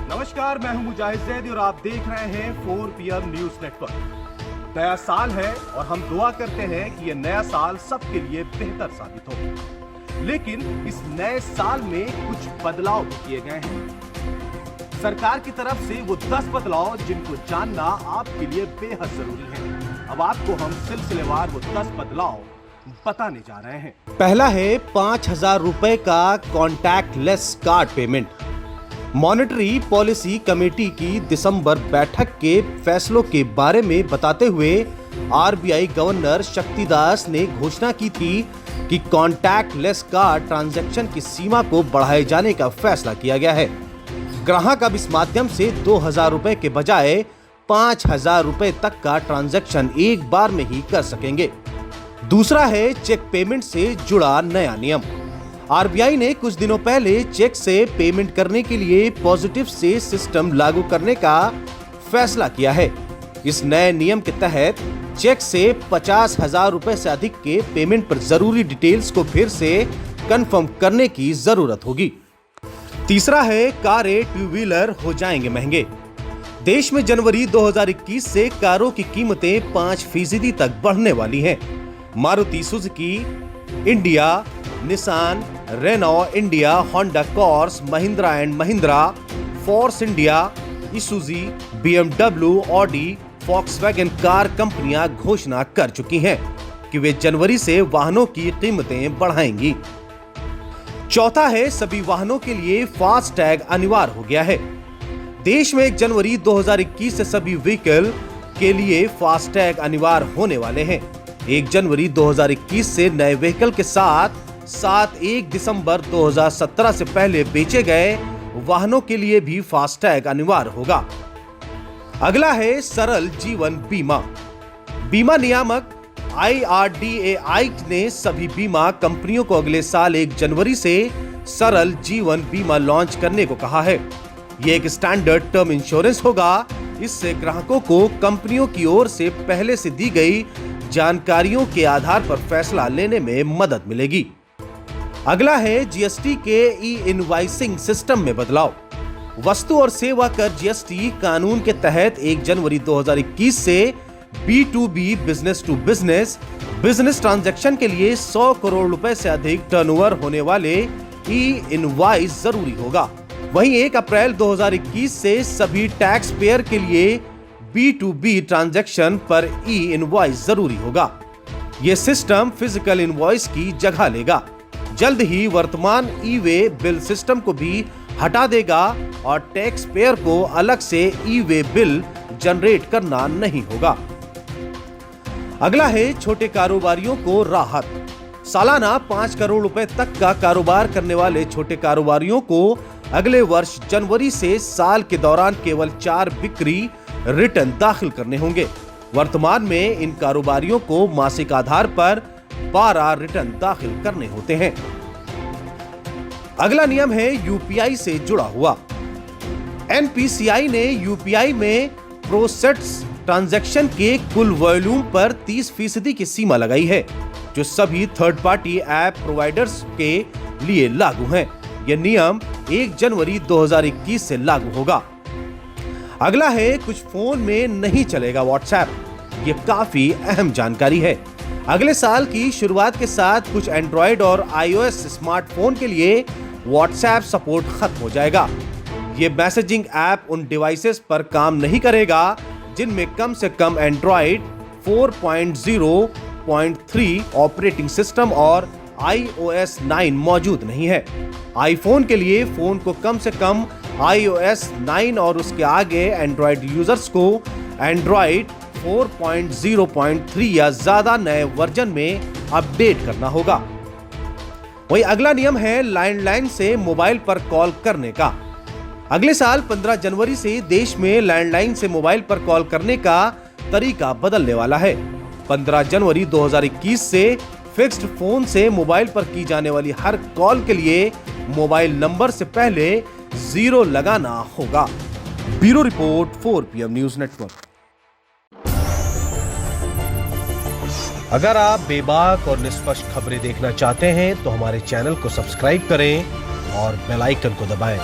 नमस्कार, मैं हूं मुजाहिद जैदी और आप देख रहे हैं 4 PM न्यूज नेटवर्क। नया साल है और हम दुआ करते हैं कि यह नया साल सबके लिए बेहतर साबित हो। लेकिन इस नए साल में कुछ बदलाव भी किए गए हैं सरकार की तरफ से। वो 10 बदलाव जिनको जानना आपके लिए बेहद जरूरी है। अब आपको हम सिलसिलेवार वो 10 बदलाव बताने जा रहे हैं। पहला है 5,000 रुपए का contactless card payment. Monetary policy committee की दिसंबर बैठक के फैसलों के बारे में बताते हुए आरबीआई गवर्नर शक्तिदास ने घोषणा की थी कि कॉन्टैक्टलेस कार्ड ट्रांजैक्शन की सीमा को बढ़ाए जाने का फैसला किया गया है। ग्राहक अब इस माध्यम से 2,000 रुपए के बजाय 5,000 रुपए तक का ट्रांजैक्शन एक बार में ही कर सकेंगे। दूसरा है चेक पेमेंट से जुड़ा नया नियम। आरबीआई ने कुछ दिनों पहले चेक से पेमेंट करने के लिए पॉजिटिव से सिस्टम लागू करने का फैसला किया है। इस नए नियम के तहत चेक से 50,000 रुपए से अधिक के पेमेंट पर जरूरी डिटेल्स को फिर से कंफर्म करने की जरूरत होगी। तीसरा है कारें टू व्हीलर हो जाएंगे महंगे। देश में जनवरी 2021 से कारों की कीमतें 5% तक बढ़ने वाली हैं। Maruti Suzuki India, Nissan, Renault India, Honda cars, Mahindra and Mahindra, Force India, Isuzu, BMW, Audi, Volkswagen car कंपनियां घोषणा कर चुकी हैं कि वे जनवरी से वाहनों की कीमतें बढ़ाएंगी। चौथा है सभी वाहनों के लिए फास्टैग अनिवार्य हो गया है। देश में 1 जनवरी 2021 से सभी व्हीकल के लिए फास्टैग अनिवार्य होने वाले हैं। 1 जनवरी 2021 से नए व्हीकल के साथ 1 दिसंबर 2017 से पहले बेचे गए वाहनों के लिए भी फास्टैग अनिवार्य होगा। अगला है सरल जीवन बीमा। बीमा नियामक IRDAI ने सभी बीमा कंपनियों को अगले साल 1 जनवरी से सरल जीवन बीमा लॉन्च करने को कहा है। यह एक स्टैंडर्ड टर्म इंश्योरेंस होगा। इससे ग्राहकों को कंपनियों की ओर से पहले से दी गई जानकारियों के आधार पर फैसला लेने में मदद मिलेगी। अगला है जीएसटी के ई-इनवॉइसिंग सिस्टम में बदलाव। वस्तु और सेवा कर जीएसटी कानून के तहत 1 जनवरी 2021 से B2B business to business transaction के लिए 100 करोड़ रुपए से अधिक टर्नओवर होने वाले ई-इनवॉइस जरूरी होगा। वहीं 1 अप्रैल 2021 से सभी टैक्स पेयर के लिए B2B ट्रांजैक्शन पर ई-इनवॉइस जरूरी होगा। यह सिस्टम फिजिकल इनवॉइस की जगह लेगा। जल्द ही वर्तमान ई-वे बिल सिस्टम को भी हटा देगा और टैक्स पेयर को अलग से ई-वे बिल जनरेट करना नहीं होगा। अगला है छोटे कारोबारियों को राहत। सालाना 5 करोड़ रुपए तक का कारोबार करने वाले छोटे कारोबारियों को अगले वर्ष जनवरी से साल के दौरान केवल 4 बिक्री रिटर्न दाखिल करने होंगे। वर्तमान में इन कारोबारियों को मासिक आधार पर 12 रिटर्न दाखिल करने होते हैं। अगला नियम है यूपीआई से जुड़ा हुआ। एनपीसीआई ने यूपीआई में प्रोसेस्ड ट्रांजैक्शन के कुल वॉल्यूम पर 30% की सीमा लगाई है, जो सभी थर्ड पार्टी ऐप प्रोवाइडर्स के लिए लागू है। यह नियम 1 जनवरी 2021 से लागू होगा। अगला है कुछ फोन में नहीं चलेगा व्हाट्सएप। यह काफी अहम जानकारी है। अगले साल की शुरुआत के साथ कुछ एंड्रॉइड और iOS स्मार्टफोन के लिए व्हाट्सएप सपोर्ट खत्म हो जाएगा। यह मैसेजिंग ऐप उन डिवाइसेस पर काम नहीं करेगा जिनमें कम से कम एंड्रॉइड 4.0.3 ऑपरेटिंग सिस्टम और iOS 9 मौजूद नहीं है। आईफोन के लिए फोन को कम से कम iOS 9 और उसके आगे एंड्रॉइड यूजर्स को एंड्रॉइड 4.0.3 या ज्यादा नए वर्जन में अपडेट करना होगा। वहीं अगला नियम है लैंडलाइन से मोबाइल पर कॉल करने का। अगले साल 15 जनवरी से देश में लैंडलाइन से मोबाइल पर कॉल करने का तरीका बदलने वाला है। 15 जनवरी 2021 से फिक्स्ड फोन से मोबाइल पर की जाने वाली हर कॉल के लिए मोबाइल नंबर से पहले 0 लगाना होगा। Bureau report 4 PM news network. अगर आप बेबाक और निष्पक्ष खबरें देखना चाहते हैं तो हमारे चैनल को सब्सक्राइब करें और बेल आइकन को दबाएं।